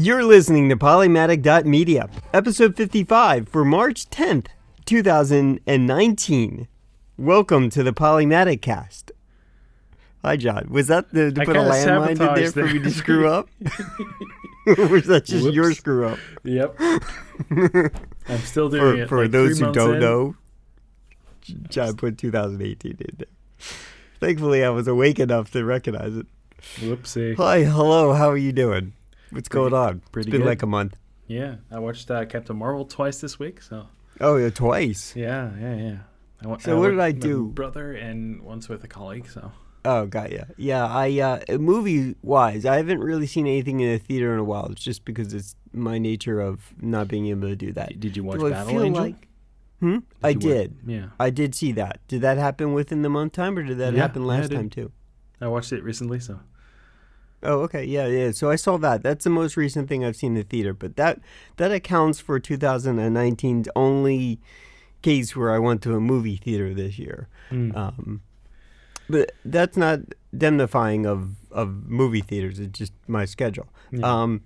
You're listening to Polymatic.media, episode 55 for March 10th, 2019. Welcome to the Polymaticast. Hi, John. Was that to put a landmine in there for me to screw up? Or was that just your screw up? Yep. I'm still doing it. For those who don't know, John put 2018 in there. Thankfully, I was awake enough to recognize it. Whoopsie. Hi, hello. How are you doing? What's going on? Pretty It's been good. like a month. Yeah, I watched Captain Marvel twice this week. So. Oh, yeah, twice. Yeah. So what did I with do? My brother and once with a colleague. So. Oh, got ya. Yeah, movie-wise, I haven't really seen anything in a theater in a while. It's just because it's my nature of not being able to do that. Did you watch Do I Battle feel Angel? I did. Yeah. I did see that. Did that happen within the month time, or did that happen last time too? I watched it recently, so. Oh, okay. Yeah. So I saw that. That's the most recent thing I've seen in the theater. But that accounts for 2019's only case where I went to a movie theater this year. But that's not demnifying of movie theaters. It's just my schedule. Yeah.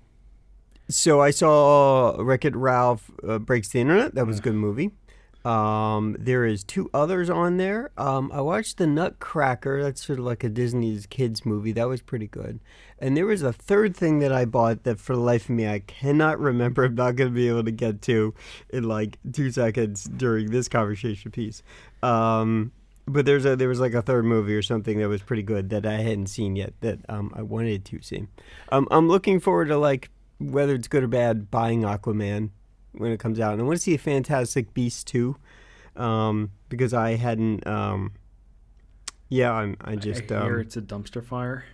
So I saw Wreck-It Ralph Breaks the Internet. That was a good movie. There is two others on there. I watched The Nutcracker. That's sort of like a Disney's kids movie. That was pretty good. And there was a third thing that I bought that for the life of me I cannot remember. I'm not going to be able to get to in like 2 seconds during this conversation piece. But there was like a third movie or something that was pretty good that I hadn't seen yet that I wanted to see. I'm looking forward to, like, whether it's good or bad, buying Aquaman when it comes out. And I want to see a Fantastic Beasts 2 because I hadn't. I hear it's a dumpster fire.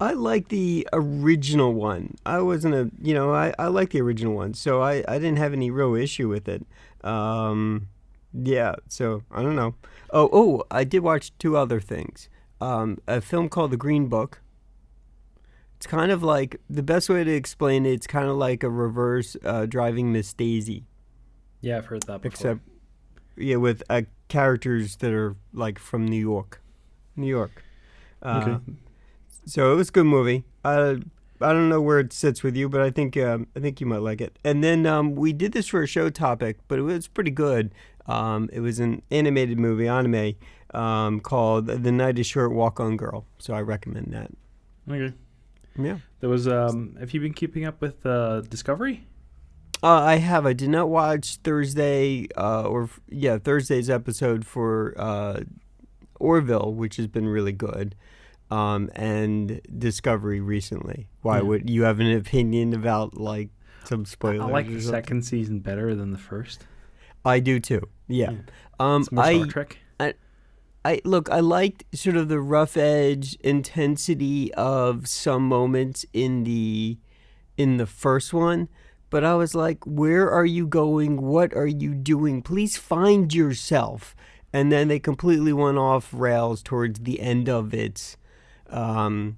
I like the original one. I wasn't I like the original one, so I didn't have any real issue with it. Yeah, so I don't know. Oh, I did watch two other things. A film called The Green Book. It's kind of like, the best way to explain it, it's kind of like a reverse Driving Miss Daisy. Yeah, I've heard that before. Except, with characters that are like from New York. Okay. So it was a good movie. I don't know where it sits with you, but I think you might like it. And then we did this for a show topic, but it was pretty good. It was an animated movie, anime, called The Night is Short, Walk On Girl. So I recommend that. Okay. Yeah. There was. Have you been keeping up with Discovery? I have. I did not watch Thursday's Thursday's episode for Orville, which has been really good. And Discovery recently. Why would you have an opinion about like some spoilers? I like the second season better than the first. I do too. Yeah. It's more Star Trek. I liked sort of the rough edge intensity of some moments in the first one, but I was like, where are you going? What are you doing? Please find yourself. And then they completely went off rails towards the end of its it's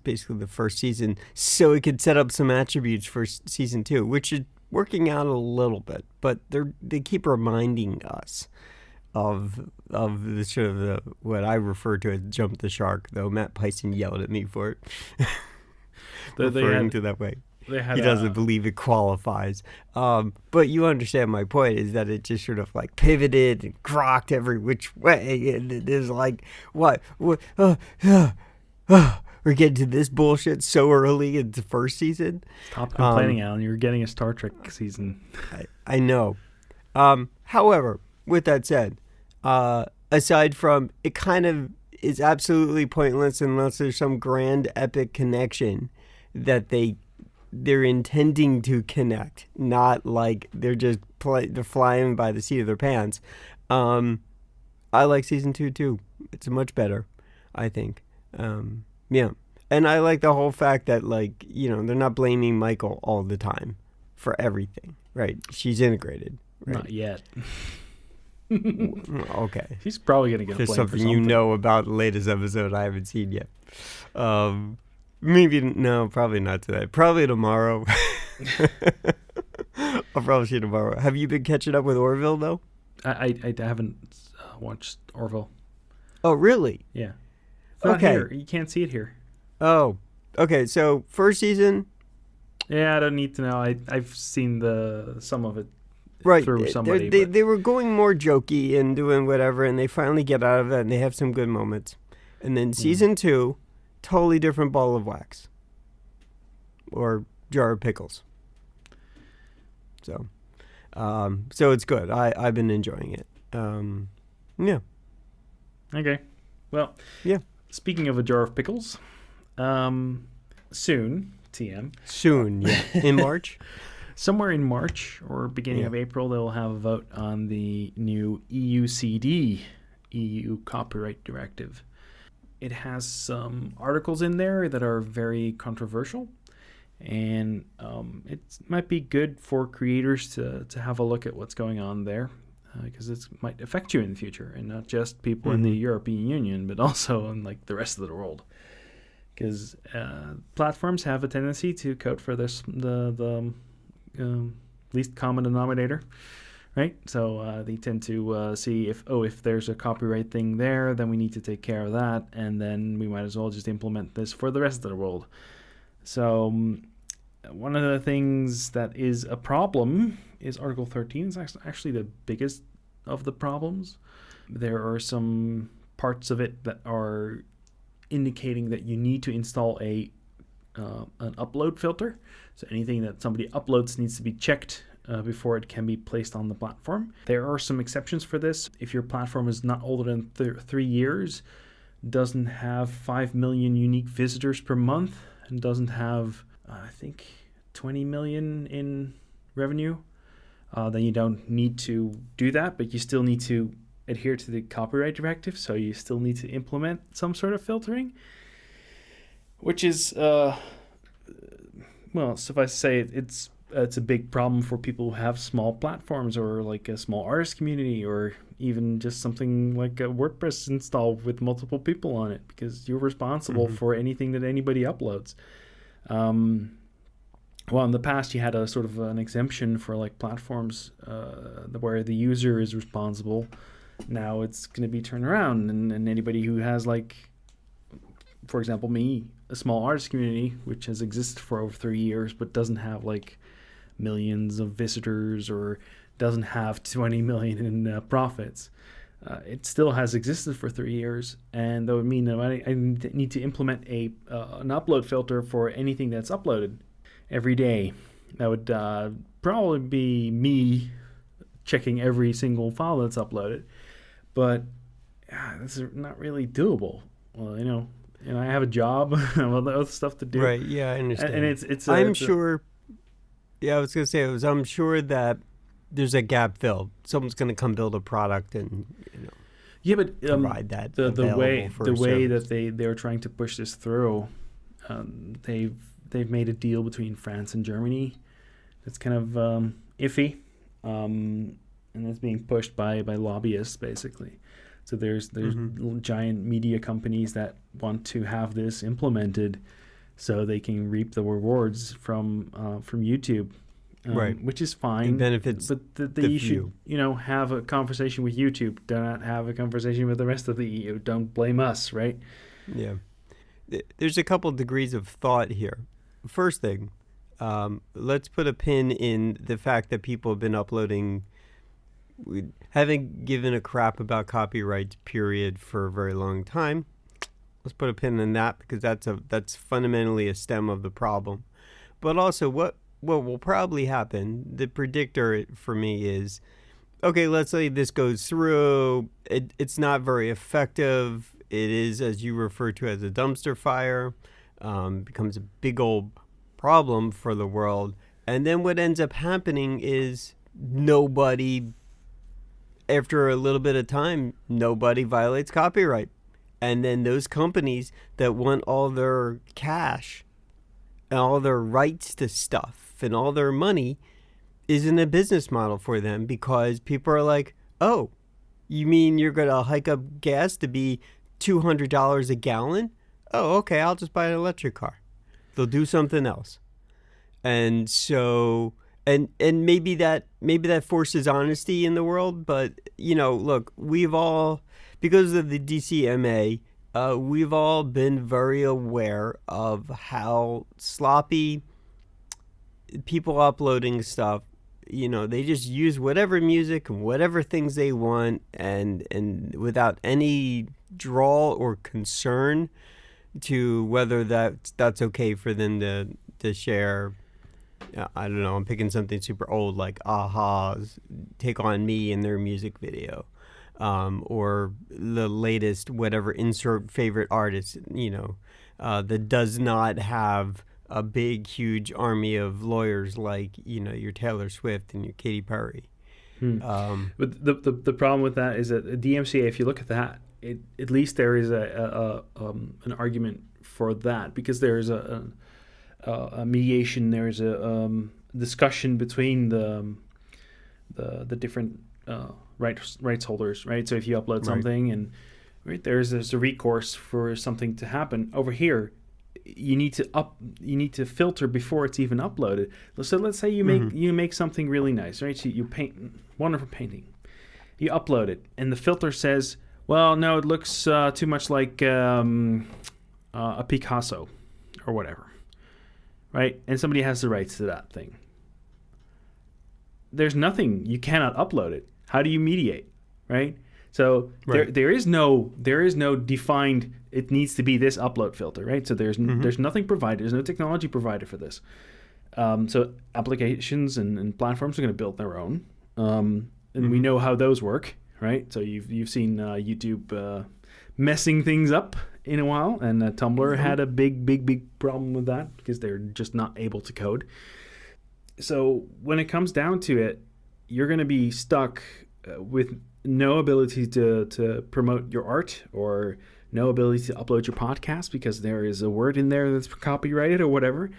basically the first season, so it could set up some attributes for season 2, which is working out a little bit, but they keep reminding us of the sort of the, what I refer to as jump the shark, though Matt Pyson yelled at me for it. Referring to that way. He doesn't believe it qualifies. But you understand my point, is that it just sort of like pivoted and crocked every which way. And it is like, we're getting to this bullshit so early in the first season. Stop complaining, Alan. You're getting a Star Trek season. I know. However, with that said, aside from, it kind of is absolutely pointless unless there's some grand epic connection that they're intending to connect, not like they're just they're flying by the seat of their pants. I like season 2 too. It's much better, I think. Yeah, and I like the whole fact that, like, they're not blaming Michael all the time for everything, right? She's integrated. Right? Not yet. Okay. She's probably gonna get There's blamed something for something. you know about the latest episode I haven't seen yet. Probably not today. Probably tomorrow. I'll probably see it tomorrow. Have you been catching up with Orville, though? I haven't watched Orville. Oh, really? Yeah. It's not Okay. here. You can't see it here. Oh, Okay, so first season, Yeah, I don't need to know. I've seen some of it right? through somebody, They but they were going more jokey and doing whatever, and they finally get out of it, and they have some good moments. And then season 2, totally different ball of wax, or jar of pickles. So, so it's good. I've been enjoying it. Yeah. okay. Well, Yeah. speaking of a jar of pickles, soon, TM, Soon, yeah. In March? somewhere in March or beginning Yeah. of April, they'll have a vote on the new EUCD, EU Copyright Directive. It has some articles in there that are very controversial, and it might be good for creators to have a look at what's going on there, because it might affect you in the future, and not just people in the European Union, but also in like the rest of the world. Because platforms have a tendency to code for the least common denominator, right? So they tend to see if there's a copyright thing there, then we need to take care of that, and then we might as well just implement this for the rest of the world. So one of the things that is a problem is Article 13 is actually the biggest of the problems. There are some parts of it that are indicating that you need to install an upload filter. So anything that somebody uploads needs to be checked before it can be placed on the platform. There are some exceptions for this. If your platform is not older than 3 years, doesn't have 5 million unique visitors per month, and doesn't have, I think, 20 million in revenue, then you don't need to do that, but you still need to adhere to the copyright directive, so you still need to implement some sort of filtering, which is, well, suffice to say, it's a big problem for people who have small platforms, or like a small artist community, or even just something like a WordPress install with multiple people on it, because you're responsible for anything that anybody uploads. Well, in the past, you had a sort of an exemption for like platforms where the user is responsible. Now it's going to be turned around, and anybody who has, like, for example, me, a small artist community, which has existed for over 3 years, but doesn't have like millions of visitors, or doesn't have 20 million in profits. It still has existed for 3 years, and that would mean that I need to implement an upload filter for anything that's uploaded every day. That would probably be me checking every single file that's uploaded, but this is not really doable. Well, and I have a job, I have other stuff to do. Right, yeah, I understand. And it's I'm sure I was going to say, I'm sure that there's a gap filled. Someone's going to come build a product and yeah, but provide that. The way service. that they're trying to push this through, they've made a deal between France and Germany that's kind of iffy, and it's being pushed by lobbyists, basically. So there's giant media companies that want to have this implemented so they can reap the rewards from YouTube, right? Which is fine. It benefits, but you should have a conversation with YouTube. Do not have a conversation with the rest of the EU. Don't blame us, right? Yeah. There's a couple degrees of thought here. First thing, let's put a pin in the fact that people have been uploading, haven't given a crap about copyrights, period, for a very long time. Let's put a pin in that, because that's fundamentally a stem of the problem. But also, what will probably happen, the predictor for me is, okay, let's say this goes through, it's not very effective, it is, as you refer to, as a dumpster fire, becomes a big old problem for the world, and then what ends up happening is nobody, after a little bit of time, nobody violates copyright. And then those companies that want all their cash and all their rights to stuff and all their money isn't a business model for them, because people are like, oh, you mean you're going to hike up gas to be $200 a gallon? Oh, okay, I'll just buy an electric car. They'll do something else. And so, and maybe that forces honesty in the world, but look, we've all, because of the DCMA, we've all been very aware of how sloppy people uploading stuff. They just use whatever music and whatever things they want, and without any draw or concern to whether that's okay for them to share. I don't know. I'm picking something super old like Aha's "Take on Me" in their music video, or the latest whatever insert favorite artist. That does not have a big, huge army of lawyers like your Taylor Swift and your Katy Perry. But the problem with that is that DMCA, if you look at that, at least there is an argument for that, because there's a mediation, there's a discussion between the different rights holders, right? So if you upload something and there's a recourse for something to happen. Over here, you need to filter before it's even uploaded. So let's say you make something really nice, right? So you paint wonderful painting, you upload it, and the filter says, well, no, it looks too much like a Picasso or whatever, right? And somebody has the rights to that thing. There's nothing, you cannot upload it. How do you mediate, right? So there is no defined, it needs to be this upload filter, right? So there's nothing provided, there's no technology provided for this. So applications and platforms are going to build their own, and we know how those work, right? So you've seen YouTube messing things up in a while, and Tumblr had a big problem with that because they're just not able to code. So when it comes down to it, you're going to be stuck with no ability to promote your art, or no ability to upload your podcast because there is a word in there that's copyrighted or whatever.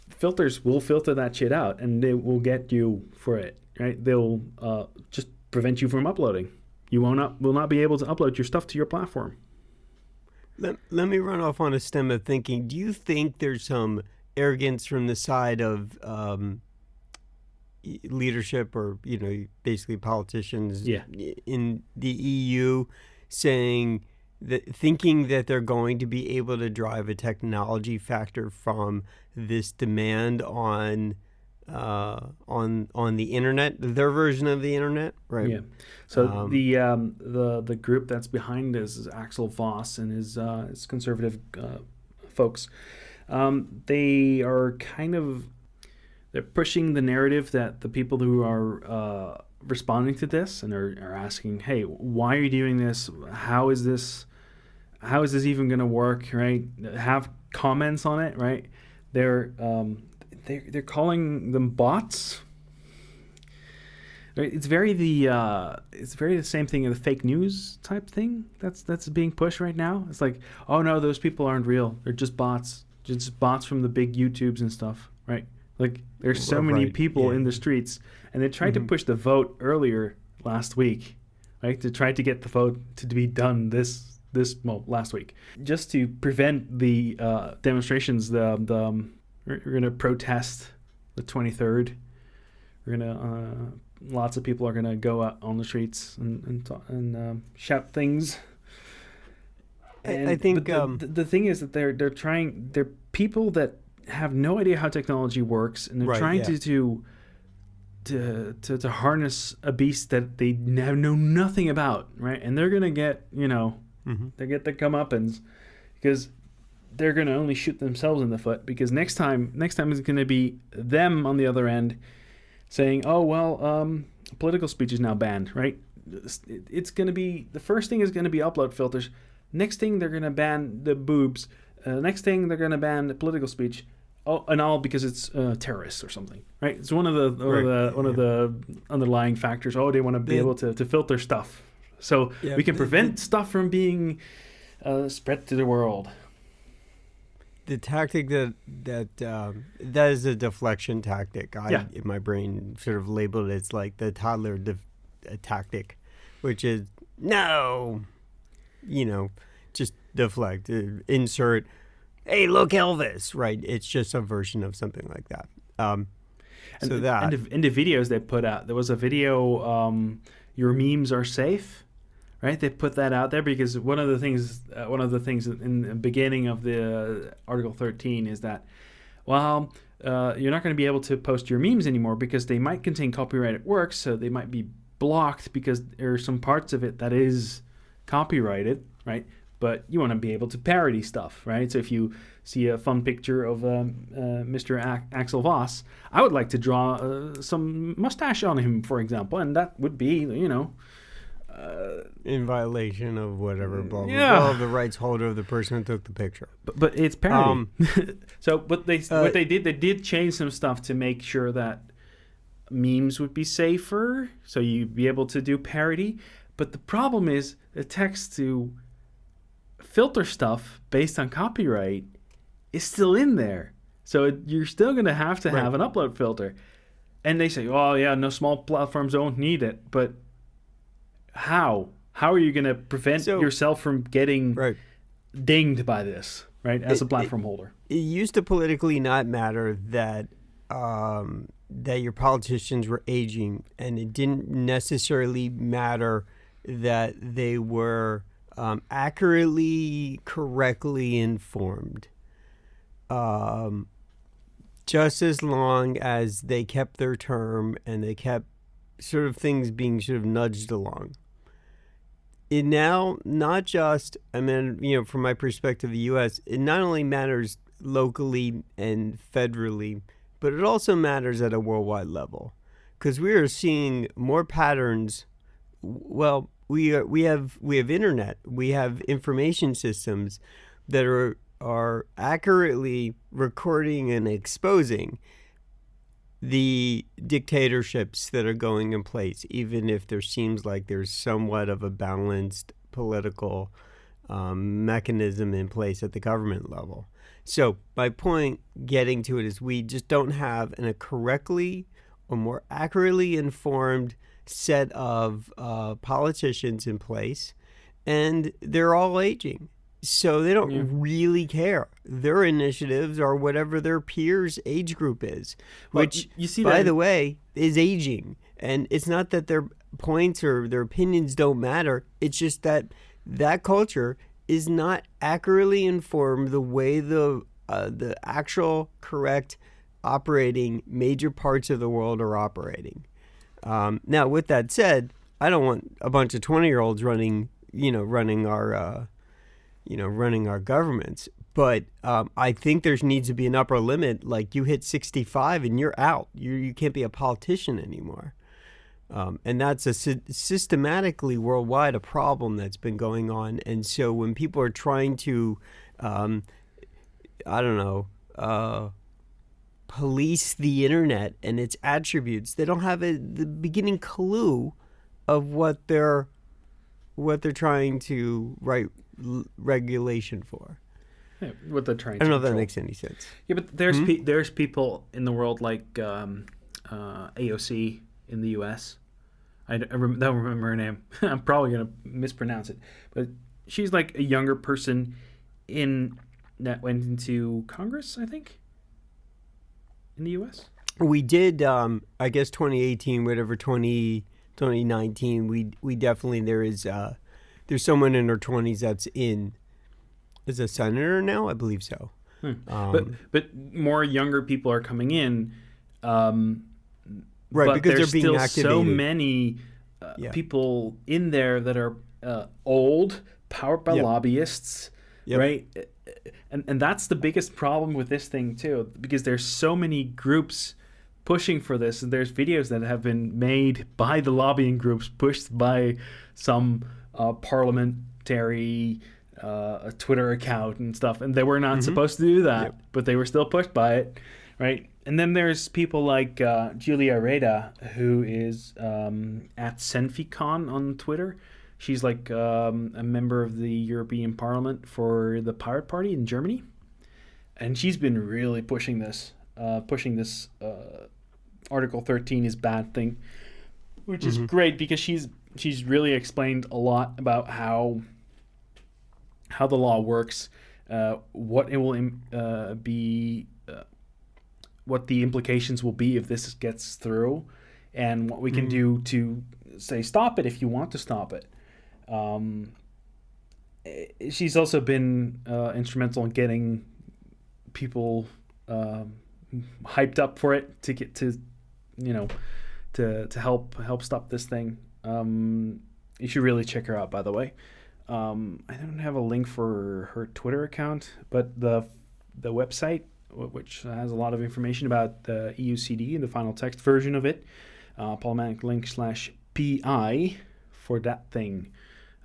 Filters will filter that shit out, and they will get you for it, right? They'll just prevent you from uploading. You will not be able to upload your stuff to your platform. Let me run off on a stem of thinking. Do you think there's some arrogance from the side of leadership, or basically politicians in the EU, thinking that they're going to be able to drive a technology factor from this demand on the internet, their version of the internet, right? Yeah. So the group that's behind this is Axel Voss and his conservative folks. They are they're pushing the narrative that the people who are responding to this and are asking, hey, why are you doing this? How is this even going to work, right? Have comments on it, right? They're calling them bots. It's very the same thing as the fake news type thing that's being pushed right now. It's like, oh no, those people aren't real. They're just bots. Just bots from the big YouTubes and stuff, right? Like there's so many people in the streets, and they tried to push the vote earlier last week, right? To try to get the vote to be done last week, just to prevent the demonstrations. We're gonna protest the 23rd. We're gonna lots of people are gonna go out on the streets and shout things. And I think the thing is that they're people that have no idea how technology works, and they're trying to harness a beast that they know nothing about, right? And they're gonna get they get their comeuppance, because they're gonna only shoot themselves in the foot, because next time is gonna be them on the other end saying, oh well, political speech is now banned, right? It's gonna be, the first thing is gonna be upload filters. Next thing they're gonna ban the boobs. Next thing they're gonna ban the political speech. Oh, and all because it's terrorists or something, right? It's one of the underlying factors. Oh, they want to be able to filter stuff, so we can prevent stuff from being spread to the world. The tactic that is a deflection tactic. In my brain sort of labeled it as like the toddler tactic, which is just deflect, insert. Hey, look, Elvis, right? It's just a version of something like that. And the videos they put out, there was a video, your memes are safe, right? They put that out there because one of the things in the beginning of the Article 13 is that, well, you're not going to be able to post your memes anymore because they might contain copyrighted works, so they might be blocked because there are some parts of it that is copyrighted, right? But you want to be able to parody stuff, right? So if you see a fun picture of Mr. Axel Voss, I would like to draw some mustache on him, for example, and that would be, in violation of whatever, blah, blah, yeah. blah, the rights holder of the person who took the picture. But it's parody. So, what they did change some stuff to make sure that memes would be safer, so you'd be able to do parody. But the problem is the text to filter stuff based on copyright is still in there. So you're still going to have Right. have an upload filter. And they say, oh, yeah, no, small platforms don't need it. But how? How are you going to prevent yourself from getting Right. dinged by this, right, as a platform holder? It used to politically not matter that that your politicians were aging, and it didn't necessarily matter that they were accurately, correctly informed. Just as long as they kept their term and they kept sort of things being sort of nudged along. It now not just, I mean, from my perspective, the U.S., it not only matters locally and federally, but it also matters at a worldwide level, because we are seeing more patterns. Well, we have internet, we have information systems that are accurately recording and exposing the dictatorships that are going in place, even if there seems like there's somewhat of a balanced political mechanism in place at the government level. So my point getting to it is we just don't have a correctly or more accurately informed set of politicians in place, and they're all aging. So they don't really care. Their initiatives are whatever their peers' age group is, which, you see by the way, is aging. And it's not that their points or their opinions don't matter. It's just that culture is not accurately informed the way the actual correct operating major parts of the world are operating. Now, with that said, I don't want a bunch of 20-year-olds running our governments. But I think there needs to be an upper limit. Like, you hit 65 and you're out. You can't be a politician anymore. And that's systematically worldwide a problem that's been going on. And so when people are trying to, police the internet and its attributes, they don't have the beginning clue of what they're trying to write regulation for. Yeah, what they're trying I don't know to if that control. makes any sense. Yeah, but there's people in the world like AOC in the U.S. I don't remember her name. I'm probably going to mispronounce it. But she's like a younger person that went into Congress, I think, in the U.S. We did, I guess 2018, whatever, 2019, we definitely, there's someone in her 20s that's is a senator now? I believe so. But more younger people are coming in. Right, but because there's they're being still activated. so many people in there that are old, powered by lobbyists, right? And that's the biggest problem with this thing too, because there's so many groups pushing for this, and there's videos that have been made by the lobbying groups, pushed by some parliamentary Twitter account and stuff, and they were not supposed to do that, but they were still pushed by it, right? And then there's people like Julia Reda, who is at Senficon on Twitter. She's like a member of the European Parliament for the Pirate Party in Germany, and she's been really pushing this Article 13 is bad thing, which is great because she's really explained a lot about how the law works, what it will be. What the implications will be if this gets through, and what we can do to say stop it if you want to stop it. She's also been instrumental in getting people hyped up for it to get to, to help stop this thing. You should really check her out, by the way. I don't have a link for her Twitter account, but the website, which has a lot of information about the EUCD and the final text version of it, Polymatic link /PI for that thing.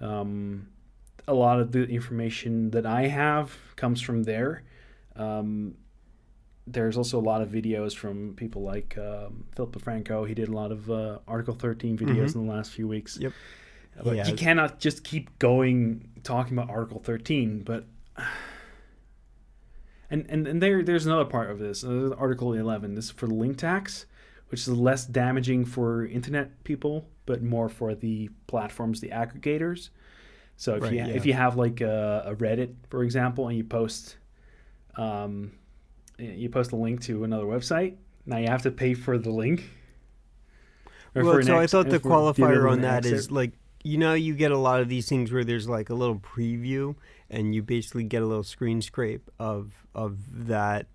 A lot of the information that I have comes from there. There's also a lot of videos from people like Philip DeFranco. He did a lot of Article 13 videos in the last few weeks. Yep. But you cannot just keep talking about Article 13. But and there's another part of this. Article 11. This is for the link tax, which is less damaging for internet people, but more for the platforms, the aggregators. So if you have like a Reddit, for example, and you post a link to another website, now you have to pay for the link. I thought the qualifier on that is like, you get a lot of these things where there's like a little preview and you basically get a little screen scrape of that,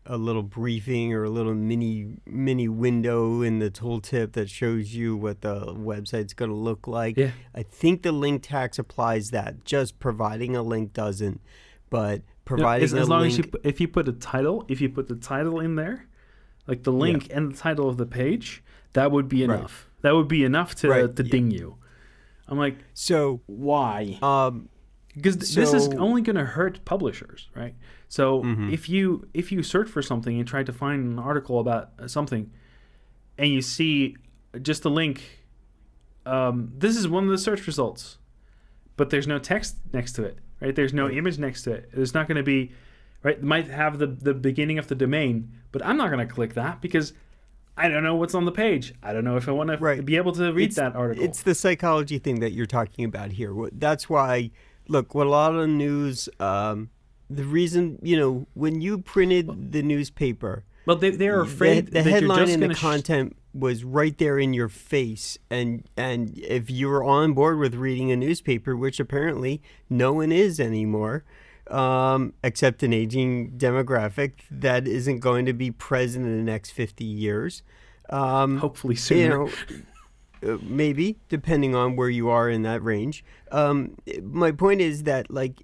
a little briefing or a little mini window in the tooltip that shows you what the website's going to look like. Yeah. I think the link tax applies that. Just providing a link doesn't. But providing as long as if you put the title in there, like the link and the title of the page, that would be enough. That would be enough to ding you. I'm like, so why? Because this is only going to hurt publishers, right? So if you search for something and try to find an article about something, and you see just a link, this is one of the search results, but there's no text next to it, right? There's no image next to it. There's not going to be, right? It might have the beginning of the domain, but I'm not going to click that because I don't know what's on the page. I don't know if I want to be able to read that article. It's the psychology thing that you're talking about here. That's why, look, what a lot of news, the reason, when you printed the newspaper, well, they're afraid the headline and the content was right there in your face. And if you were on board with reading a newspaper, which apparently no one is anymore, except an aging demographic that isn't going to be present in the next 50 years. Hopefully sooner. Maybe, depending on where you are in that range. My point is that, like,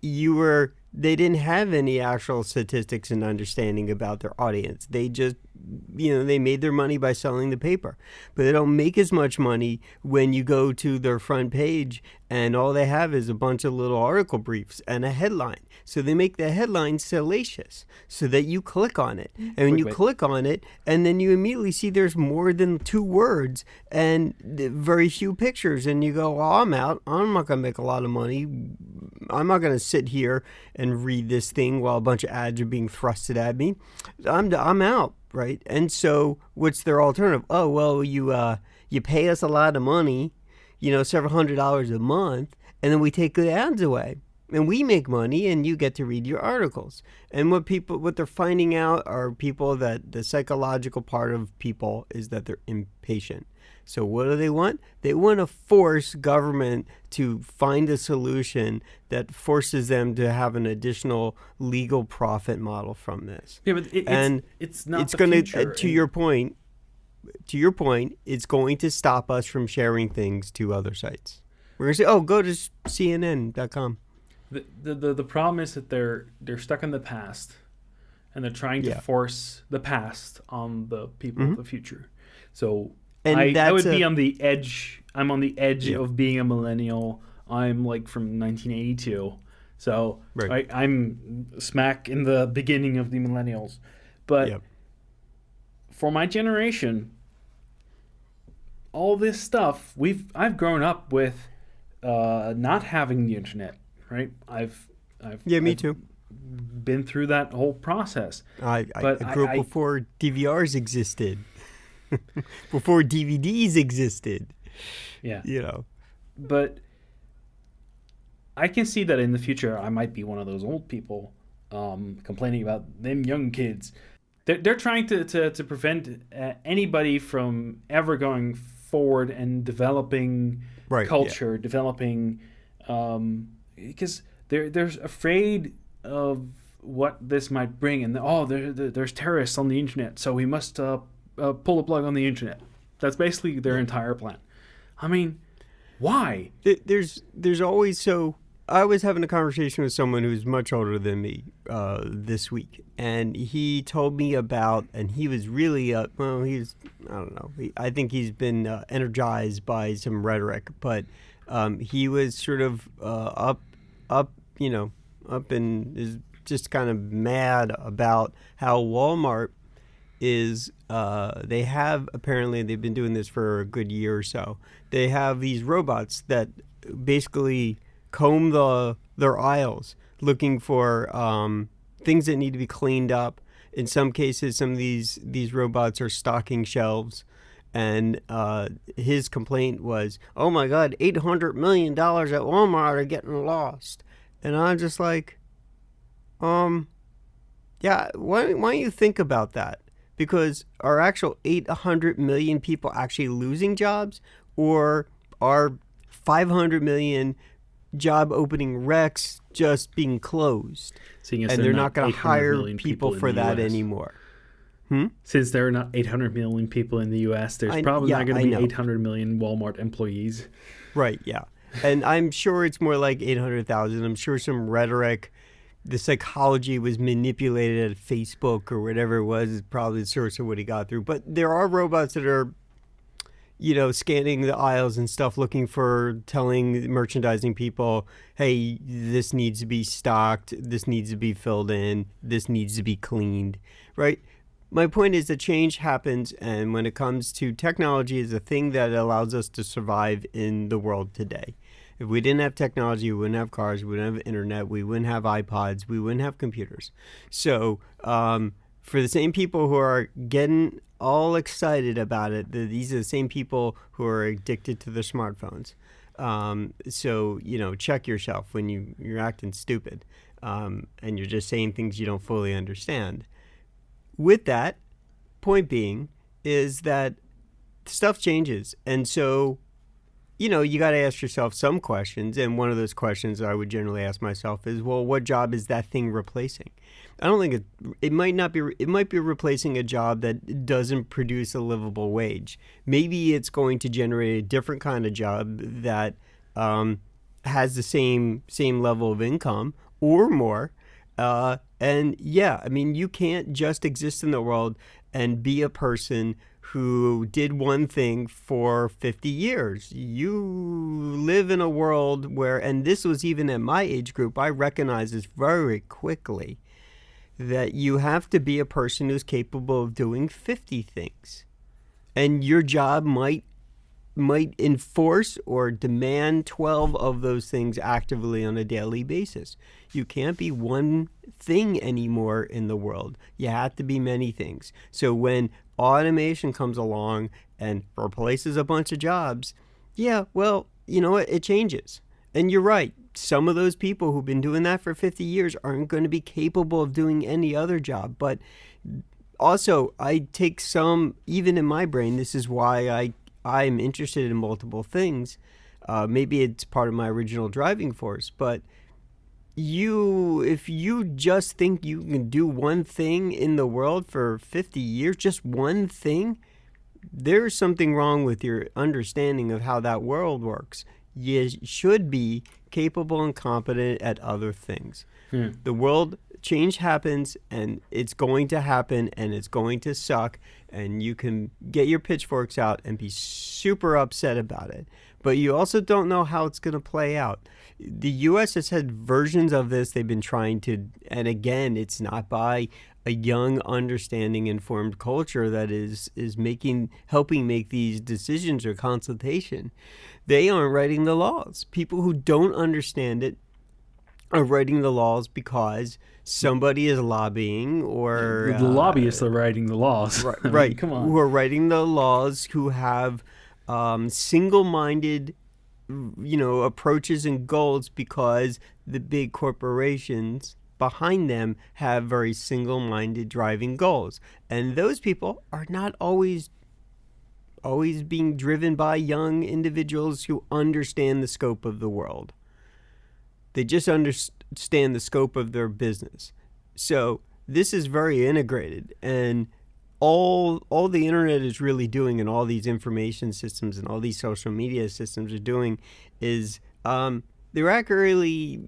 they didn't have any actual statistics and understanding about their audience. They just, they made their money by selling the paper. But they don't make as much money when you go to their front page and all they have is a bunch of little article briefs and a headline. So they make the headline salacious so that you click on it. And when you click on it, and then you immediately see there's more than 2 words and very few pictures. And you go, well, I'm out. I'm not going to make a lot of money. I'm not going to sit here and read this thing while a bunch of ads are being thrusted at me. I'm out, right? And so what's their alternative? Oh, well, you pay us a lot of money, several $100s a month, and then we take the ads away. And we make money, and you get to read your articles. And what they're finding out are people that the psychological part of people is that they're impatient. So what do they want? They want to force government to find a solution that forces them to have an additional legal profit model from this. Yeah, but it's not the future. To your point, it's going to stop us from sharing things to other sites. We're going to say, oh, go to CNN.com. The problem is that they're stuck in the past, and they're trying to force the past on the people of the future. So I would be on the edge. I'm on the edge of being a millennial. I'm like from 1982, so I'm smack in the beginning of the millennials. But for my generation, all this stuff I've grown up with, not having the internet. Right, me too. Been through that whole process. I grew up before DVRs existed, before DVDs existed. Yeah, But I can see that in the future, I might be one of those old people complaining about them young kids. They're trying to prevent anybody from ever going forward and developing culture, developing because they're afraid of what this might bring, and there's terrorists on the internet, so we must pull the plug on the internet. That's basically their entire plan. I mean, why? There's always so. I was having a conversation with someone who's much older than me this week, and he told me about, and he was really, I don't know, I think he's been energized by some rhetoric, but he was sort of up and is just kind of mad about how Walmart is, apparently they've been doing this for a good year or so. They have these robots that basically comb their aisles looking for things that need to be cleaned up. In some cases, some of these robots are stocking shelves. And his complaint was, oh my God, $800 million at Walmart are getting lost. And I'm just like, yeah, why don't you think about that? Because are actual 800 million people actually losing jobs, or are 500 million job opening recs just being closed? Seeing as and they're not going to hire people for that anymore. Since there are not 800 million people in the U.S., there's probably not going to be 800 million Walmart employees. Right, yeah. And I'm sure it's more like 800,000. I'm sure some rhetoric, the psychology was manipulated at Facebook or whatever it was, is probably the source of what he got through. But there are robots that are, scanning the aisles and stuff, telling merchandising people, hey, this needs to be stocked, this needs to be filled in, this needs to be cleaned, right? My point is that change happens, and when it comes to technology, is a thing that allows us to survive in the world today. If we didn't have technology, we wouldn't have cars, we wouldn't have internet, we wouldn't have iPods, we wouldn't have computers. So for the same people who are getting all excited about it, these are the same people who are addicted to their smartphones. So, check yourself when you're acting stupid and you're just saying things you don't fully understand. With that, point being is that stuff changes. And so, you got to ask yourself some questions. And one of those questions I would generally ask myself is, well, what job is that thing replacing? I don't think it might be replacing a job that doesn't produce a livable wage. Maybe it's going to generate a different kind of job that has the same level of income or more. And yeah, I mean, you can't just exist in the world and be a person who did one thing for 50 years. You live in a world where, and this was even in my age group, I recognize this very quickly, that you have to be a person who's capable of doing 50 things. And your job might enforce or demand 12 of those things actively on a daily basis. You can't be one thing anymore in the world. You have to be many things. So when automation comes along and replaces a bunch of jobs, yeah, well, you know what? It changes. And you're right. Some of those people who've been doing that for 50 years aren't going to be capable of doing any other job. But also, I take some, even in my brain, this is why I'm interested in multiple things. Maybe it's part of my original driving force, but if you just think you can do one thing in the world for 50 years, just one thing, there's something wrong with your understanding of how that world works. You should be capable and competent at other things. The world, change happens, and it's going to happen, and it's going to suck, and you can get your pitchforks out and be super upset about it. But you also don't know how it's going to play out. The U.S. has had versions of this they've been trying to, and again, it's not by a young, understanding, informed culture that is helping make these decisions or consultation. They aren't writing the laws. People who don't understand it are writing the laws because somebody is lobbying, or the lobbyists are writing the laws. Right, I mean, right. Come on. Who are writing the laws, who have single-minded, approaches and goals because the big corporations behind them have very single-minded driving goals. And those people are not always being driven by young individuals who understand the scope of the world. They just understand the scope of their business. So this is very integrated, and all the internet is really doing, and all these information systems and all these social media systems are doing is they're accurately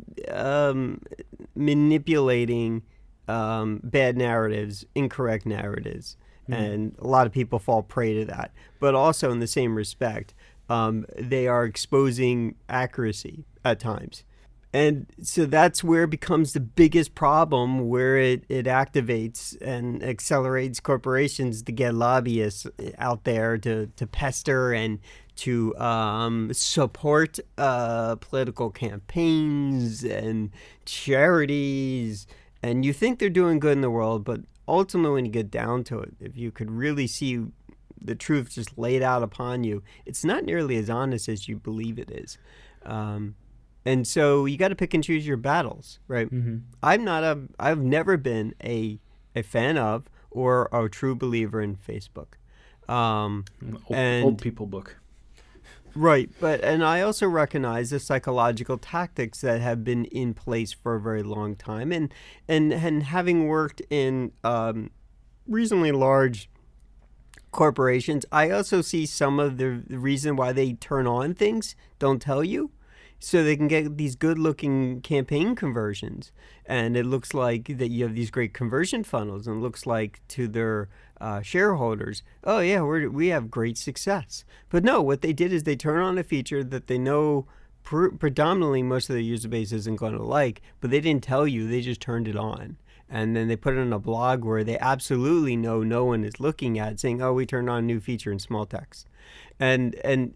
manipulating bad narratives, incorrect narratives, and a lot of people fall prey to that. But also, in the same respect, they are exposing accuracy at times. And so that's where it becomes the biggest problem, where it activates and accelerates corporations to get lobbyists out there to pester and to support political campaigns and charities. And you think they're doing good in the world, but ultimately when you get down to it, if you could really see the truth just laid out upon you, it's not nearly as honest as you believe it is. And so you got to pick and choose your battles, right? I've never been a fan of or a true believer in Facebook. Old people book. Right, and I also recognize the psychological tactics that have been in place for a very long time, and having worked in reasonably large corporations, I also see some of the reason why they turn on things, don't tell you, so they can get these good-looking campaign conversions. And it looks like that you have these great conversion funnels, and it looks like to their shareholders, oh yeah, we have great success. But no, what they did is they turn on a feature that they know predominantly most of their user base isn't going to like, but they didn't tell you, they just turned it on. And then they put it in a blog where they absolutely know no one is looking at, saying, oh, we turned on a new feature in small text. And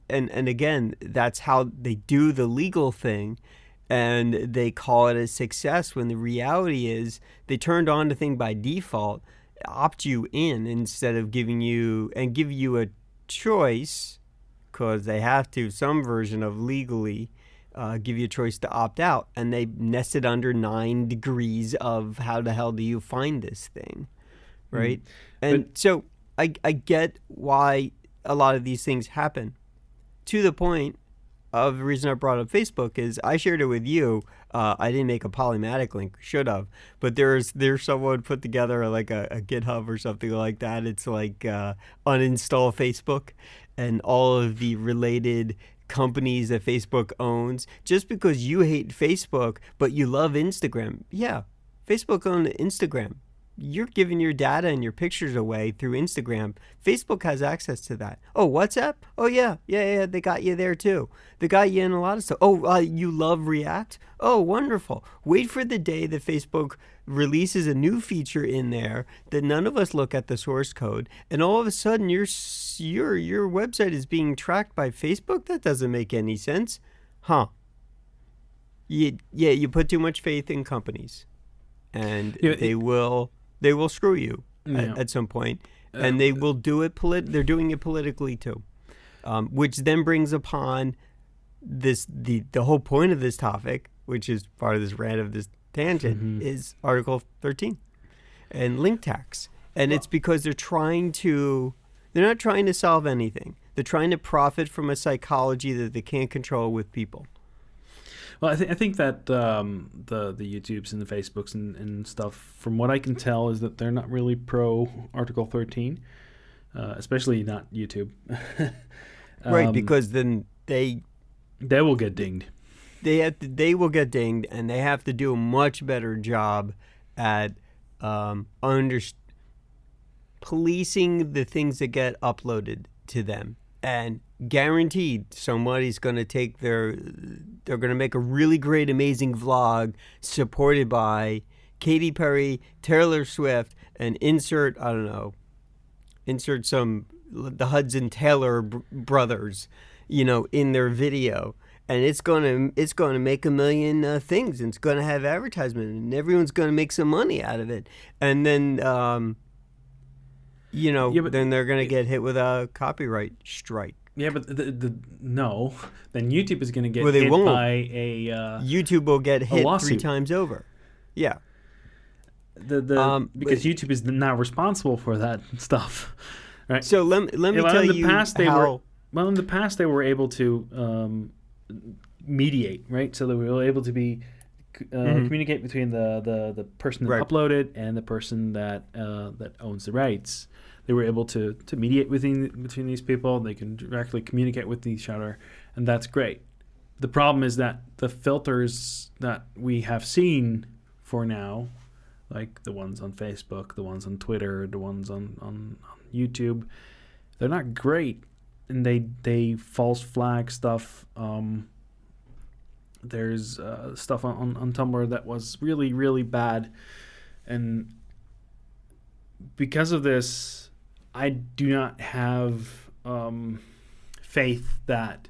again, that's how they do the legal thing, and they call it a success, when the reality is they turned on the thing by default, opt you in instead of give you a choice, because they have to, some version of legally give you a choice to opt out, and they nested under 9 degrees of how the hell do you find this thing, right? So I get why a lot of these things happen, to the point of the reason I brought up Facebook is I shared it with you. I didn't make a Polymatic link, should have, but there's someone put together like a GitHub or something like that. It's like uninstall Facebook and all of the related companies that Facebook owns. Just because you hate Facebook but you love Instagram, yeah, Facebook owns Instagram. You're giving your data and your pictures away through Instagram. Facebook has access to that. Oh, WhatsApp? Oh, yeah, they got you there too. They got you in a lot of stuff. Oh, you love React? Oh, wonderful. Wait for the day that Facebook releases a new feature in there that none of us look at the source code, and all of a sudden your website is being tracked by Facebook? That doesn't make any sense. Huh. You put too much faith in companies, and they will screw you at some point, and they will do it. They're doing it politically too, which then brings upon the whole point of this topic, which is part of this rant of this tangent, is Article 13 and link tax, and it's because they're not trying to solve anything. They're trying to profit from a psychology that they can't control with people. Well, I think that the YouTubes and the Facebooks and stuff, from what I can tell, is that they're not really pro Article 13, especially not YouTube. Right, because then they will get dinged. They will get dinged, and they have to do a much better job at policing the things that get uploaded to them. And guaranteed somebody's going to they're going to make a really great, amazing vlog supported by Katy Perry, Taylor Swift, and insert the Hudson Taylor brothers, in their video. And it's going to make a million things, and it's going to have advertisement, and everyone's going to make some money out of it. And then then they're going to get hit with a copyright strike. Yeah, but no. Then YouTube is going to get they hit won't. by a YouTube will get hit lawsuit 3 times over. Yeah. Because YouTube is now responsible for that stuff, right? So let me tell you how. In the past they were able to mediate, right? So they were able to be communicate between the person that Right. uploaded and the person that owns the rights. They were able to mediate between these people. They can directly communicate with each other, and that's great. The problem is that the filters that we have seen for now, like the ones on Facebook, the ones on Twitter, the ones on YouTube, they're not great, and they false flag stuff. There's stuff on Tumblr that was really, really bad, and because of this, I do not have faith that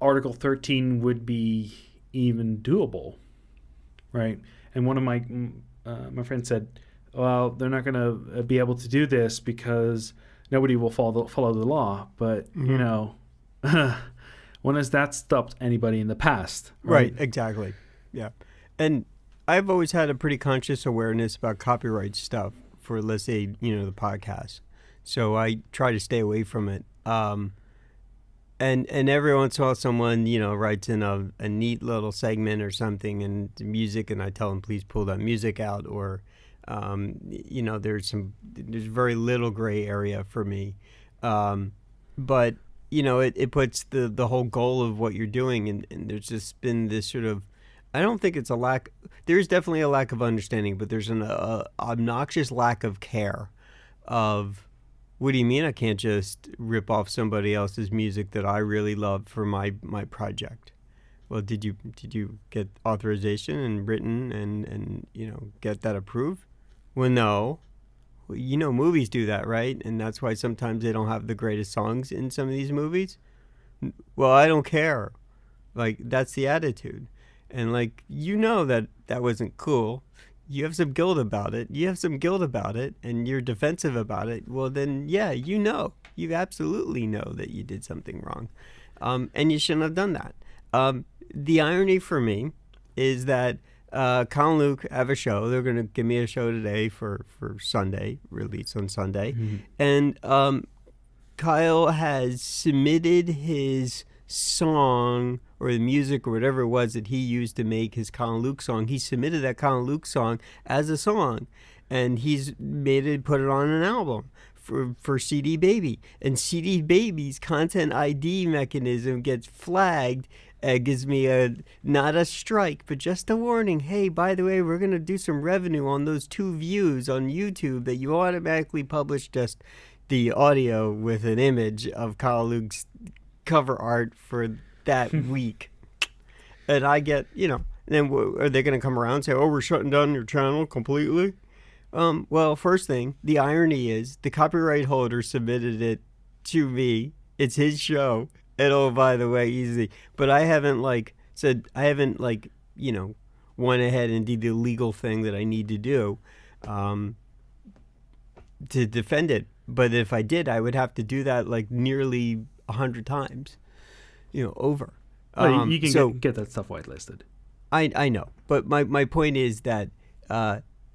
Article 13 would be even doable, right? And one of my friends said, well, they're not going to be able to do this because nobody will follow the law. But, you know, when has that stopped anybody in the past? Right, exactly. Yeah. And I've always had a pretty conscious awareness about copyright stuff for, let's say, the podcast. So I try to stay away from it. And every once in a while someone, writes in a neat little segment or something and music, and I tell them, please pull that music out. Or, there's very little gray area for me. But, it puts the whole goal of what you're doing, and there's just been this sort of, I don't think it's a lack, there's definitely a lack of understanding, but there's an obnoxious lack of care of, what do you mean I can't just rip off somebody else's music that I really love for my project? Well, did you get authorization and written and get that approved? Well, no. Well, movies do that, right? And that's why sometimes they don't have the greatest songs in some of these movies. Well, I don't care. Like, that's the attitude. And that wasn't cool. You have some guilt about it. And you're defensive about it. Well, then, yeah, you absolutely know that you did something wrong. And you shouldn't have done that. The irony for me is that Kyle and Luke have a show. They're going to give me a show today for Sunday, release on Sunday. Mm-hmm. And Kyle has submitted his song or the music or whatever it was that he used to make his Kyle and Luke song. He submitted that Kyle and Luke song as a song, and he's put it on an album for CD Baby. And CD Baby's content ID mechanism gets flagged. Gives me not a strike, but just a warning. Hey, by the way, we're going to do some revenue on those 2 views on YouTube that you automatically publish just the audio with an image of Kyle Luke's cover art for that week. And I get, then are they going to come around and say, oh, we're shutting down your channel completely? Well, first thing, the irony is the copyright holder submitted it to me. It's his show. And oh, by the way, easy. But I haven't went ahead and did the legal thing that I need to do to defend it. But if I did, I would have to do that nearly 100 times, over. Well, you can get that stuff whitelisted. I know. But my point is that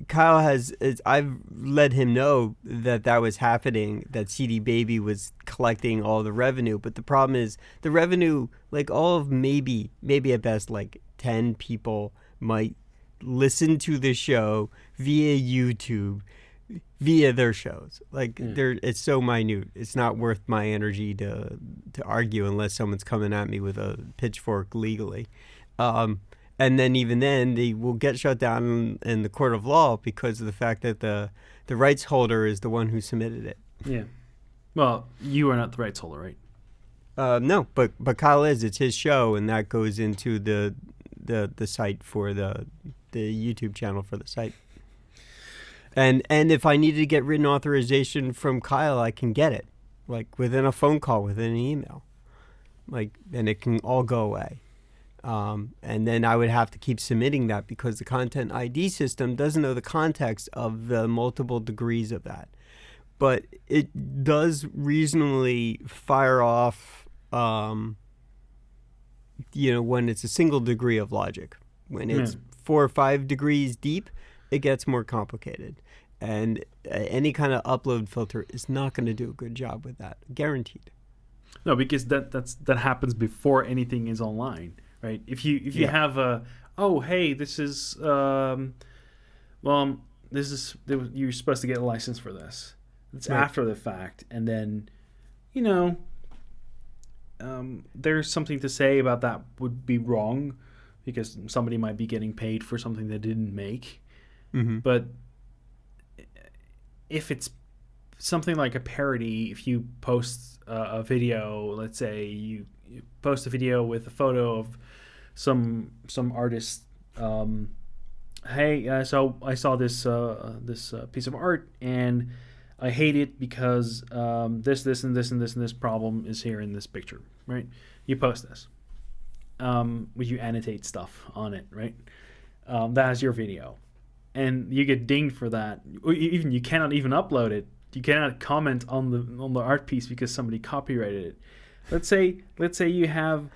Kyle I've let him know that was happening, that CD Baby was collecting all the revenue. But the problem is the revenue, all of maybe at best 10 people might listen to the show via YouTube, via their shows. It's so minute. It's not worth my energy to argue unless someone's coming at me with a pitchfork legally. And then even then, they will get shut down in the court of law because of the fact that the rights holder is the one who submitted it. Yeah. Well, you are not the rights holder, right? No, but Kyle is. It's his show, and that goes into the site for the YouTube channel for the site. And if I needed to get written authorization from Kyle, I can get it, within a phone call, within an email, and it can all go away. And then I would have to keep submitting that because the content ID system doesn't know the context of the multiple degrees of that. But it does reasonably fire off, when it's a single degree of logic. When it's 4 or 5 degrees deep, it gets more complicated. And any kind of upload filter is not going to do a good job with that, guaranteed. No, because that happens before anything is online. Right. If you have a oh, hey, this is well, you're supposed to get a license for this. It's Right. after the fact, and then you know there's something to say about that would be wrong because somebody might be getting paid for something they didn't make. Mm-hmm. But if it's something like a parody, if you post a video, let's say you post a video with a photo of some artist. Hey, so I saw this piece of art and I hate it because this and this and this and this problem is here in this picture, right? You post this, where you annotate stuff on it, right? That is your video, and you get dinged for that. Even you cannot even upload it. You cannot comment on the art piece because somebody copyrighted it. Let's say you have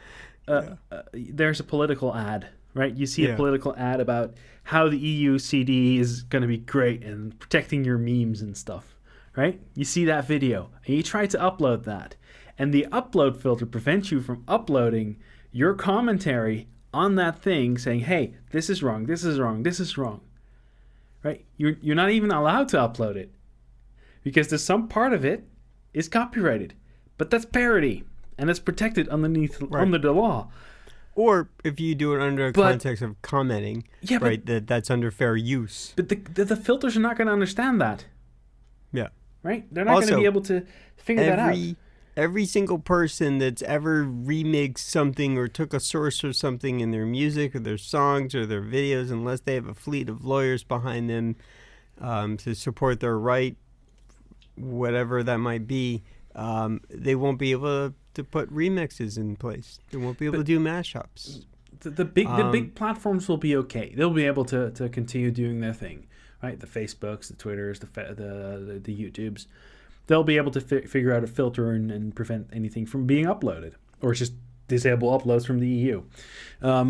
there's a political ad, right? You see a political ad about how the EU CD is going to be great and protecting your memes and stuff, right? You see that video and you try to upload that, and the upload filter prevents you from uploading your commentary on that thing saying, hey, this is wrong, this is wrong, this is wrong, right? You're not even allowed to upload it because there's some part of it is copyrighted, but that's parody and it's protected under the law. Or if you do it under a context of commenting, right, that's under fair use. But the filters are not going to understand that. Yeah. Right? They're not going to be able to figure that out. Every single person that's ever remixed something or took a source of something in their music or their songs or their videos, unless they have a fleet of lawyers behind them to support their right, whatever that might be, they won't be able to put remixes in place. They won't be able to do mashups. The big platforms will be okay. They'll be able to continue doing their thing, right? The Facebooks, the Twitters, the YouTubes. They'll be able to figure out a filter and prevent anything from being uploaded, or just disable uploads from the EU, or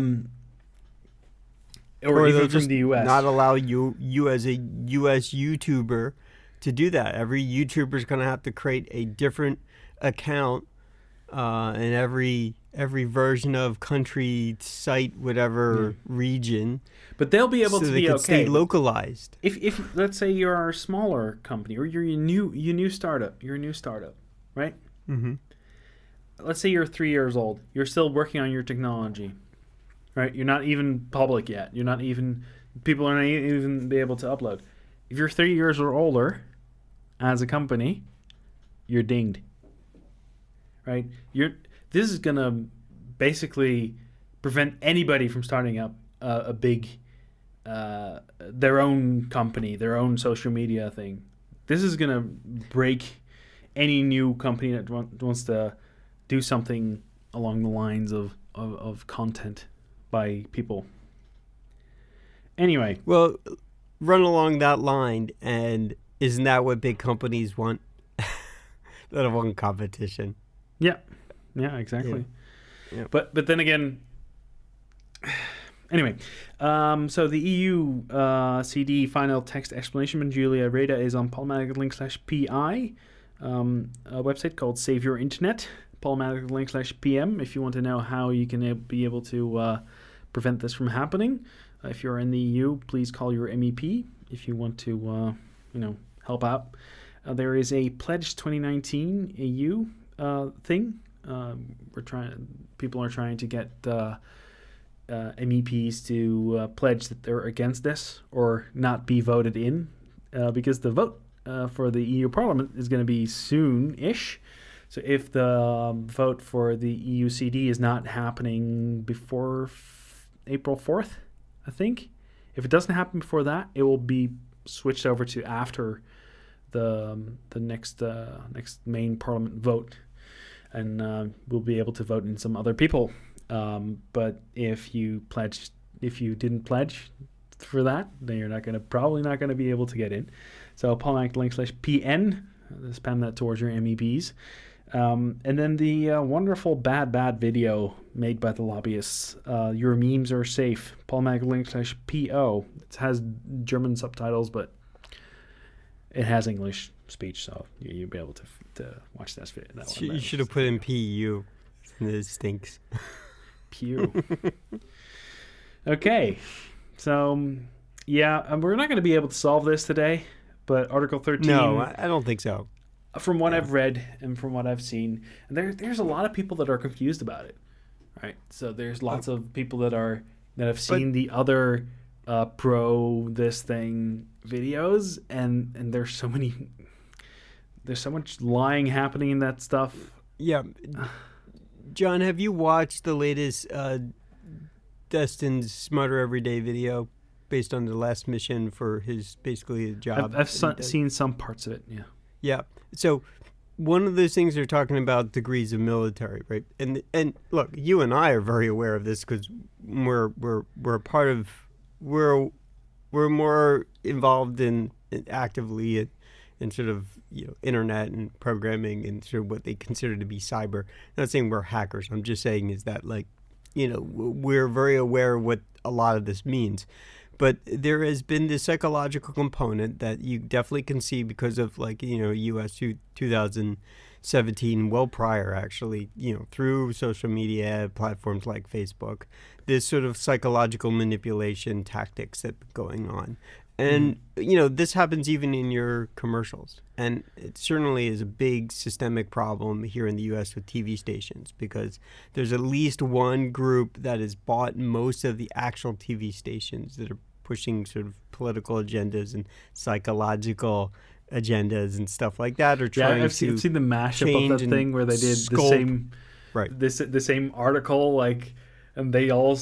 even from the US. Not allow you as a US YouTuber to do that. Every YouTuber is going to have to create a different account in every version of country, site, whatever region. But they'll be able to be okay. Stay localized. If let's say you're a smaller company or you're a new startup, right? Mm-hmm. Let's say you're 3 years old. You're still working on your technology, right? You're not even public yet. People are not even be able to upload. If you're 3 years or older, as a company, you're dinged, right? This is gonna basically prevent anybody from starting up a big their own company, their own social media thing. This is gonna break any new company that wants to do something along the lines of content by people. Anyway, well, run along that line, and isn't that what big companies want? They don't want competition. Yeah, exactly. Yeah. But then again, anyway, so the EU CD final text explanation by Julia Reda is on Polymatic.media/PI, a website called Save Your Internet, Polymatic.media/PM, if you want to know how you can be able to prevent this from happening. If you're in the EU, please call your MEP if you want to, help out. There is a Pledge 2019 EU thing. People are trying to get MEPs to pledge that they're against this or not be voted in, because the vote for the EU Parliament is going to be soon-ish. So if the vote for the EU CD is not happening before April 4th, I think, if it doesn't happen before that, it will be switched over to after the next main Parliament vote, and we'll be able to vote in some other people. But if you didn't pledge for that, then you're probably not gonna be able to get in. So Polymatic.link/PN, spam that towards your MEPs. And then the wonderful bad video made by the lobbyists. Your memes are safe. Polymatic.link/PO. It has German subtitles, but it has English speech, so you'll be able to watch that video. You should have put in PU. It stinks. Pew. Okay, so yeah, we're not going to be able to solve this today, but Article 13. No, I don't think so. From what I've read and from what I've seen, and there's a lot of people that are confused about it, right? So there's lots of people that have seen the other pro this thing videos, and there's so much lying happening in that stuff. Yeah. John, have you watched the latest Destin's Smarter Everyday video based on the last mission for his basically job? I've seen some parts of it, yeah. Yeah. So one of those things they're talking about degrees of military, right? And look, you and I are very aware of this because we're a part of we're more involved in actively in sort of internet and programming and sort of what they consider to be cyber. I'm not saying we're hackers. I'm just saying is that we're very aware of what a lot of this means. But there has been this psychological component that you definitely can see because of U.S. 2017, well prior actually, through social media platforms like Facebook, this sort of psychological manipulation tactics that are going on. And, this happens even in your commercials. And it certainly is a big systemic problem here in the U.S. with TV stations because there's at least one group that has bought most of the actual TV stations that are pushing sort of political agendas and psychological agendas and stuff like that. Or trying I've seen the mashup of that thing where they did scope. The same, right? The same article, and they all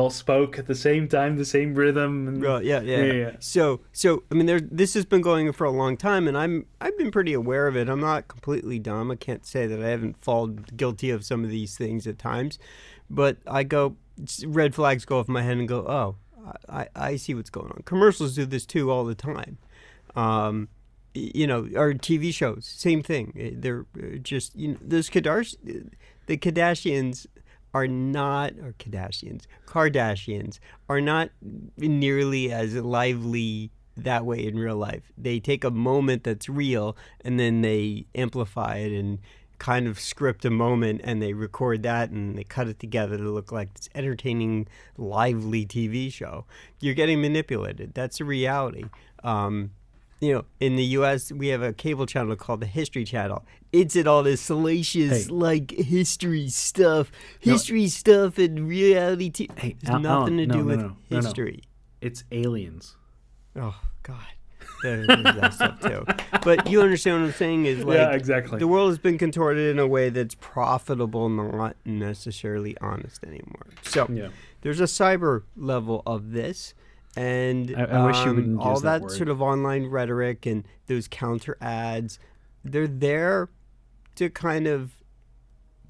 spoke at the same time, the same rhythm. And, yeah. So I mean, this has been going for a long time, and I've been pretty aware of it. I'm not completely dumb. I can't say that I haven't fallen guilty of some of these things at times, but red flags go off my head and go, oh, I see what's going on. Commercials do this too all the time. Our TV shows, same thing. They're just those the Kardashians are not nearly as lively that way in real life. They take a moment that's real and then they amplify it and kind of script a moment and they record that and they cut it together to look like this entertaining, lively TV show. You're getting manipulated. That's a reality. In the U.S., we have a cable channel called the History Channel. It's at all this salacious, history stuff. Stuff and reality TV. Hey, There's nothing to do with history. It's aliens. Oh, God. There's that stuff, too. But you understand what I'm saying is, yeah, exactly. The world has been contorted in a way that's profitable, not necessarily honest anymore. So there's a cyber level of this. And I wish you wouldn't all use that word. Sort of online rhetoric and those counter ads, they're there to kind of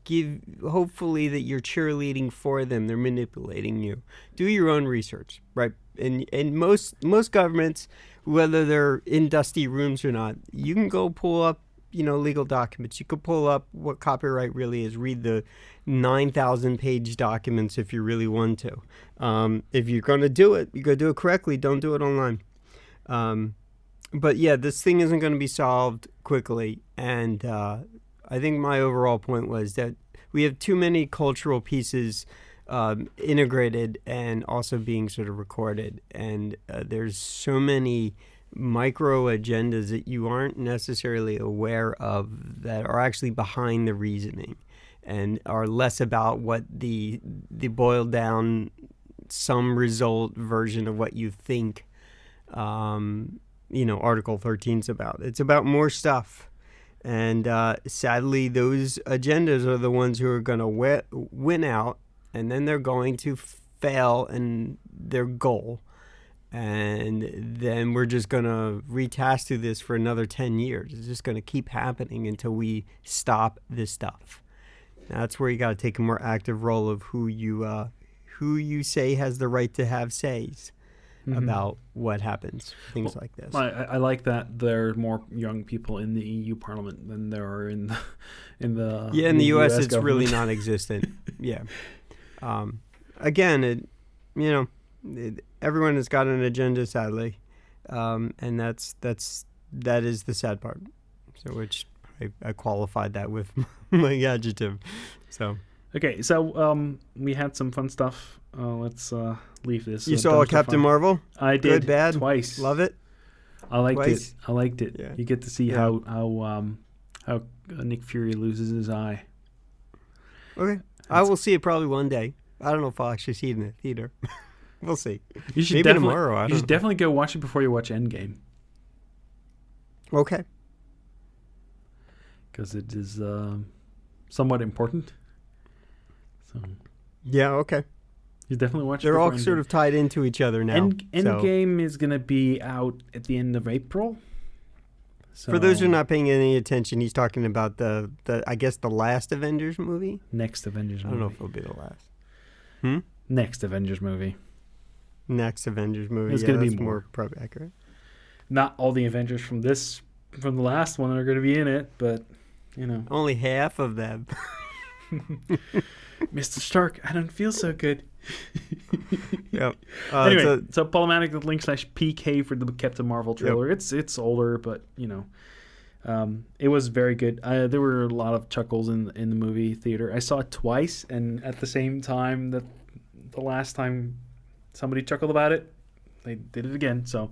give, hopefully, that you're cheerleading for them. They're manipulating you. Do your own research, right? And most governments, whether they're in dusty rooms or not, you can go pull up legal documents. You could pull up what copyright really is. Read the 9,000-page documents if you really want to. If you're going to do it, you got to do it correctly. Don't do it online. But yeah, this thing isn't going to be solved quickly. And I think my overall point was that we have too many cultural pieces integrated and also being sort of recorded. And there's so many micro agendas that you aren't necessarily aware of that are actually behind the reasoning and are less about what the boiled down some result version of what you think Article 13 is about. It's about more stuff. And sadly, those agendas are the ones who are going to win out, and then they're going to fail in their goal. And then we're just going to retask through this for another 10 years. It's just going to keep happening until we stop this stuff. That's where you got to take a more active role of who you say has the right to have says about what happens, things like this. I like that there are more young people in the EU Parliament than there are in the in the US it's government. really non-existent. Yeah. Again, everyone has got an agenda, sadly, and that is the sad part. So, which I qualified that with my adjective. So okay, so we had some fun stuff let's leave this. You saw dumpster Captain fire. Marvel? I did. Good, bad? Twice. Love it? I liked Twice? it. I liked it. Yeah. You get to see Yeah. how Nick Fury loses his eye. Okay. I will see it probably one day. I don't know if I'll actually see it in the theater. We'll see. You should Maybe definitely, tomorrow. I You don't should know. definitely go watch it before you watch Endgame, Okay. because it is somewhat important. So Yeah, okay. you definitely watch it. They're all before sort Endgame. of tied into each other now. so. Endgame is going to be out at the end of April. So For those who are not paying any attention, he's talking about the I guess the last Avengers movie. next Avengers I movie. don't know if it'll be the last. Next Avengers movie. Next Avengers movie. It's yeah, gonna be that's more. probably accurate. Not all the Avengers from the last one are going to be in it, but you know, Only half of them. Mr. Stark, I don't feel so good. Yep. Anyway, so Polymatic.link/PK for the Captain Marvel trailer. It's older, but you know, it was very good. There were a lot of chuckles in the movie theater. I saw it twice, and at the same time that the last time somebody chuckled about it, they did it again. So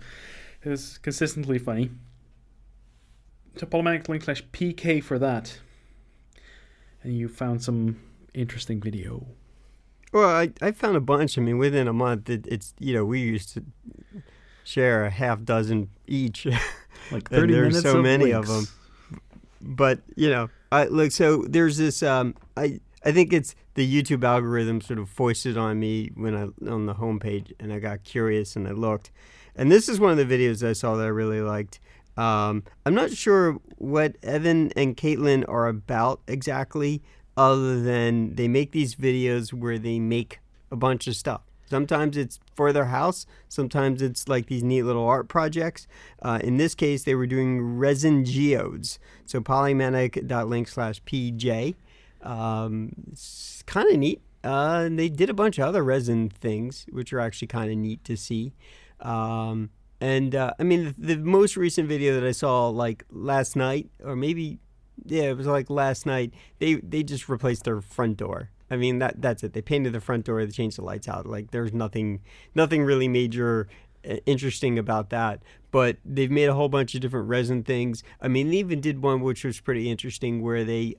it was consistently funny. So Polymatic.link/PK for that, and you found some interesting video. Well, I found a bunch. I mean, within a month, it's we used to share a half dozen each. Like And 30 there's minutes so of many links. of them. But look. So there's this. I think it's the YouTube algorithm sort of foisted on me when on the homepage, and I got curious and I looked, and this is one of the videos I saw that I really liked. I'm not sure what Evan and Caitlin are about exactly, other than they make these videos where they make a bunch of stuff. Sometimes it's for their house. Sometimes it's like these neat little art projects. In this case, they were doing Resin Geodes. So Polymatic.link/PJ. It's kind of neat. And they did a bunch of other resin things, which are actually kind of neat to see. I mean, the most recent video that I saw like last night, or maybe, yeah, it was like last night, they just replaced their front door. I mean, that's it. They painted the front door, they changed the lights out. Like, there's nothing really major interesting about that. But they've made a whole bunch of different resin things. I mean, they even did one which was pretty interesting where they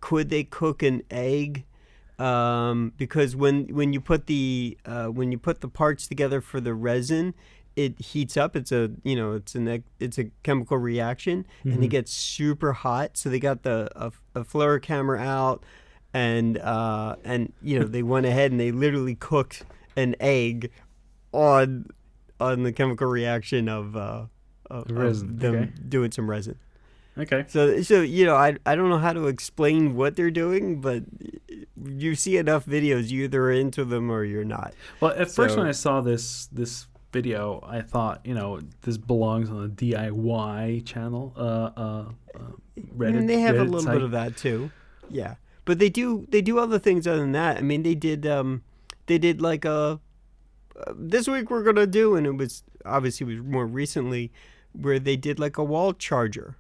could they cook an egg? Because when you put the parts together for the resin, it heats up. It's a chemical reaction, and it gets super hot. So they got a flare camera out, and they went ahead and they literally cooked an egg on the chemical reaction of resin. them Okay. doing some resin. Okay. So I don't know how to explain what they're doing, but you see enough videos, you either are into them or you're not. Well, at first So- when I saw this video, I thought, this belongs on the DIY channel, Reddit. And they have a Reddit little site. bit of that too. Yeah. But they do other things other than that. I mean, they did like this week we're going to do, and it was more recently where they did like a wall charger.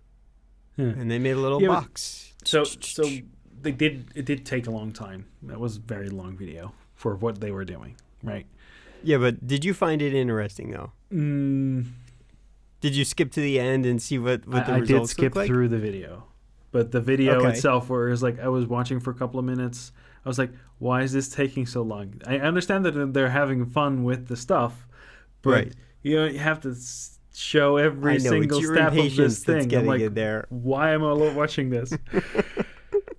And they made a little Yeah, but- box. So it did take a long time. That was a very long video for what they were doing, right? Yeah, but did you find it interesting though? Did you skip to the end and see what the I did results skip look like? through the video, but the video Okay. itself, where it was like I was watching for a couple of minutes, I was like, "Why is this taking so long?" I understand that they're having fun with the stuff, but Right. you have to show every I know, single it's your step of impatience this that's thing. I'm getting like, you there. why am I watching this?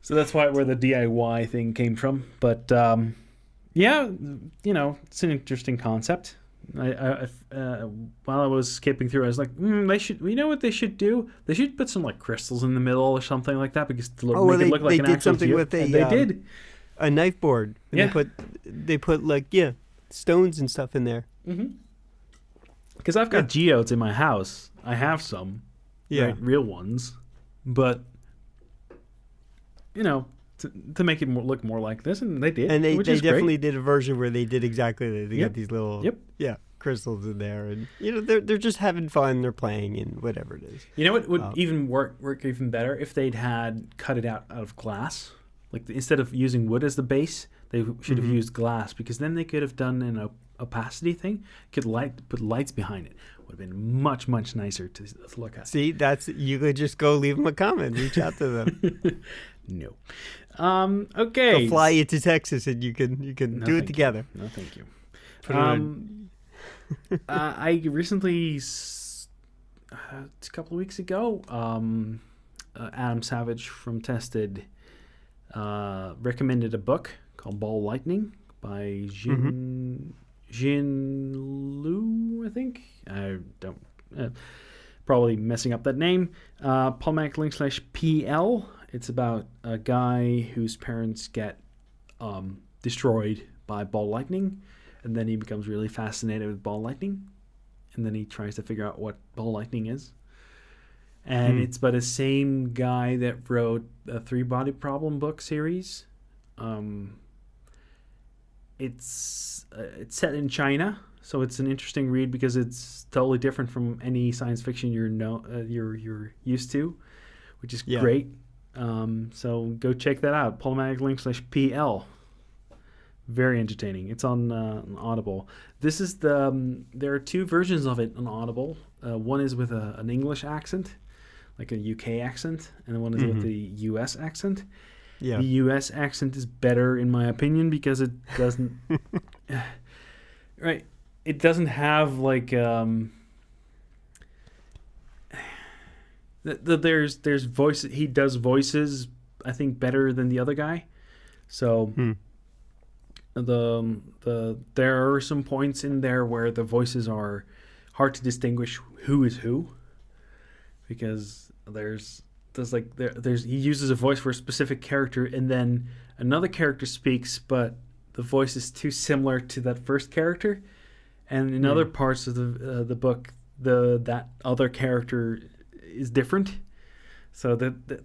So that's where the DIY thing came from. But yeah, it's an interesting concept. I while I was skipping through, I was like, they should. You know what they should do? They should put some like crystals in the middle or something like that, because to Oh, make it look like they an did actual something geode. with a And they did. a knife board. And Yeah. they put like stones and stuff in there. Because I've got geodes in my house. I have some, Yeah. right, real ones, but to make it look more like this, and they did. And they which is great. definitely did a version where they did exactly that. They Yep. got these little Yep. crystals in there, and they're just having fun. They're playing and whatever it is. You know what would even work even better if they'd had cut it out of glass. Like instead of using wood as the base, They should have used glass, because then they could have done an opacity thing. Could put lights behind it. Would have been much, much nicer to look at. See, you could just go leave them a comment, reach out to them. No. Okay. They'll fly you to Texas and you can do it together. No, thank you. Put it on. I recently, a couple of weeks ago, Adam Savage from Tested recommended a book called Ball Lightning by Jin Liu, I think. I don't, probably messing up that name. Polymatic.PL. It's about a guy whose parents get destroyed by ball lightning, and then he becomes really fascinated with ball lightning, and then he tries to figure out what ball lightning is. And it's by the same guy that wrote a 3-Body Problem book series. It's set in China, so it's an interesting read because it's totally different from any science fiction you're used to, which is great. So go check that out. Polymatic.PL. Very entertaining. It's on Audible. This is there are 2 versions of it on Audible. One is with an English accent, like a UK accent, and the one is with the US accent. Yeah. The US accent is better in my opinion because it doesn't right. It doesn't have like there's voices. He does voices, I think, better than the other guy. So there are some points in there where the voices are hard to distinguish who is who, because he uses a voice for a specific character and then another character speaks, but the voice is too similar to that first character, and in other parts of the book that other character is different, so that it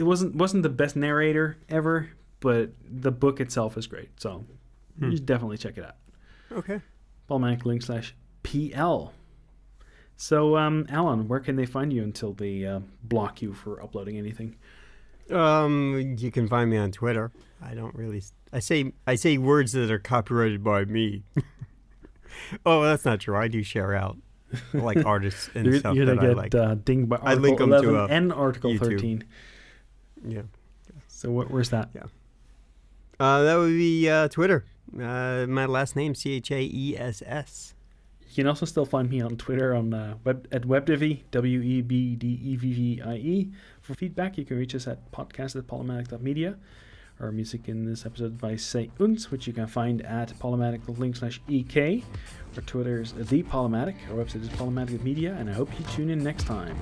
wasn't the best narrator ever, but the book itself is great, so you should definitely check it out. Okay. Polymatic.PL. So, Alan, where can they find you until they block you for uploading anything? You can find me on Twitter. I say words that are copyrighted by me. Oh, that's not true. I do share out like artists and stuff you're that gonna I like. Get dinged by I link Article them 11 to and Article YouTube. 13. Yeah. So where's that? Yeah. That would be Twitter. My last name, Chaess. You can also still find me on Twitter at Webdivvy, WEBDEVVIE. For feedback, you can reach us at podcast@Polymatic.media. Our music in this episode by Say Uns, which you can find at Polymatic.link/EK. Our Twitter is The Polymatic. Our website is Polymatic.media, and I hope you tune in next time.